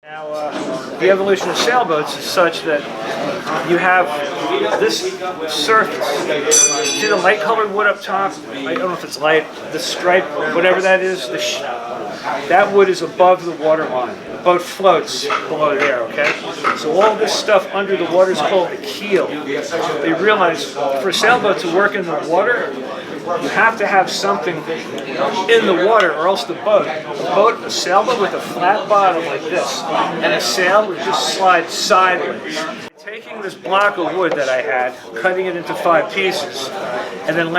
Now, the evolution of sailboats is such that you have this surface. See the light-colored wood up top? I don't know if it's light. The stripe, whatever that is, that wood is above the water line. The boat floats below there, okay? So all this stuff under the water is called the keel. They realize for a sailboat to work in the water, you have to have something in the water, or else a sailboat with a flat bottom like this, and a sail would just slide sideways. Taking this block of wood that I had, cutting it into 5 pieces, and then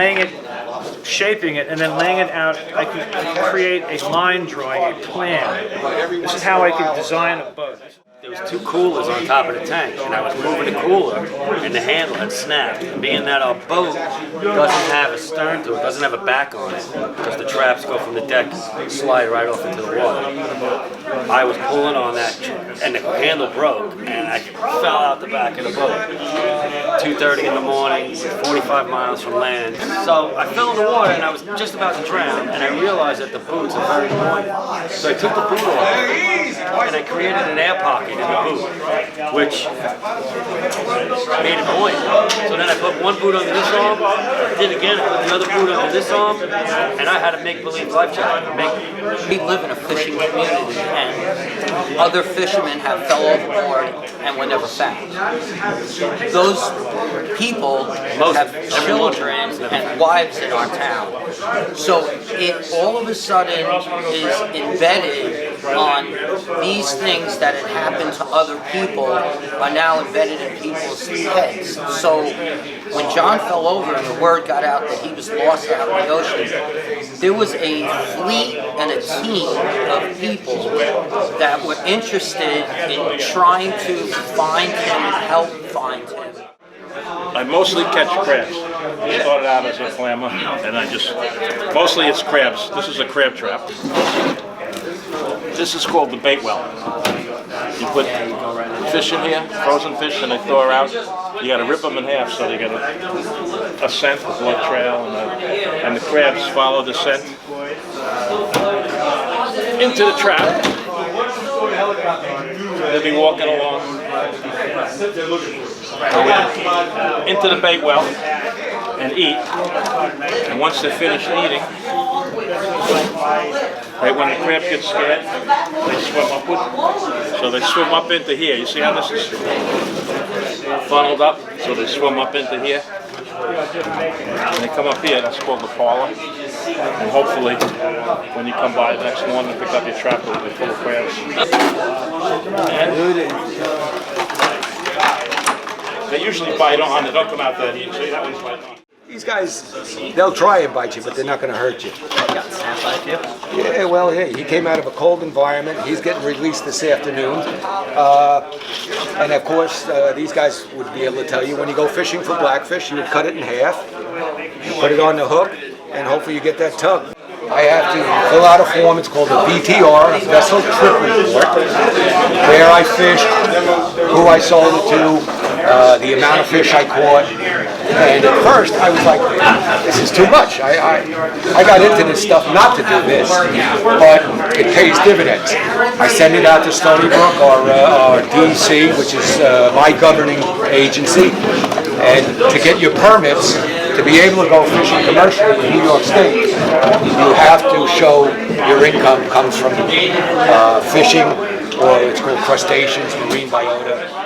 shaping it, and then laying it out, I could create a line drawing, a plan. This is how I could design a boat. There was 2 coolers on top of the tank, and I was moving the cooler, and the handle had snapped. And being that our boat doesn't have a stern to it, doesn't have a back on it, because the traps go from the deck, slide right off into the water. I was pulling on that, and the handle broke, and I fell out the back of the boat. 2:30 in the morning, 45 miles from land. So I fell in the water, and I was just about to drown, and I realized that the boots are very buoyant. So I took the boot off, and I created an air pocket in the boot, which made it buoyant. So then I put one boot under this arm, did again, I put another boot under this arm, and I had a make-believe life jacket. We live in a fishing community, and other fishermen have fell overboard and were never found. Those people have children and wives in our town. So it all of a sudden is embedded on these things that had happened to other people are now embedded in people's heads. So when John fell over and the word got out that he was lost out in the ocean, there was a fleet and a team of people that were interested in trying to find him and help find him. I mostly catch crabs. I started out as a clammer, and mostly it's crabs. This is a crab trap. This is called the bait well. You put fish in here, frozen fish, and they thaw out. You got to rip them in half so they get a scent, a blood trail, and the crabs follow the scent into the trap. They'll be walking along into the bait well and eat. And once they're finished eating, right when the crabs get scared, they swim upward. So they swim up into here. You see how this is funneled up? So they swim up into here. And they come up here, that's called the parlor. And hopefully, when you come by the next morning and pick up your trap, it'll be full of crabs. And they usually bite on, they don't come out that easy. That one's biting on. These guys, they'll try and bite you, but they're not going to hurt you. Yeah, well, hey, he came out of a cold environment. He's getting released this afternoon. And of course, these guys would be able to tell you when you go fishing for blackfish, you would cut it in half, put it on the hook, and hopefully you get that tug. I have to fill out a form. It's called a VTR, a vessel trip report, where I fished, who I sold it to, the amount of fish I caught. And at first, I was like, this is too much. I got into this stuff not to do this, but it pays dividends. I send it out to Stony Brook, our DC, which is my governing agency, and to get your permits, to be able to go fishing commercially in New York State, you have to show your income comes from fishing, or it's called crustaceans, marine biota.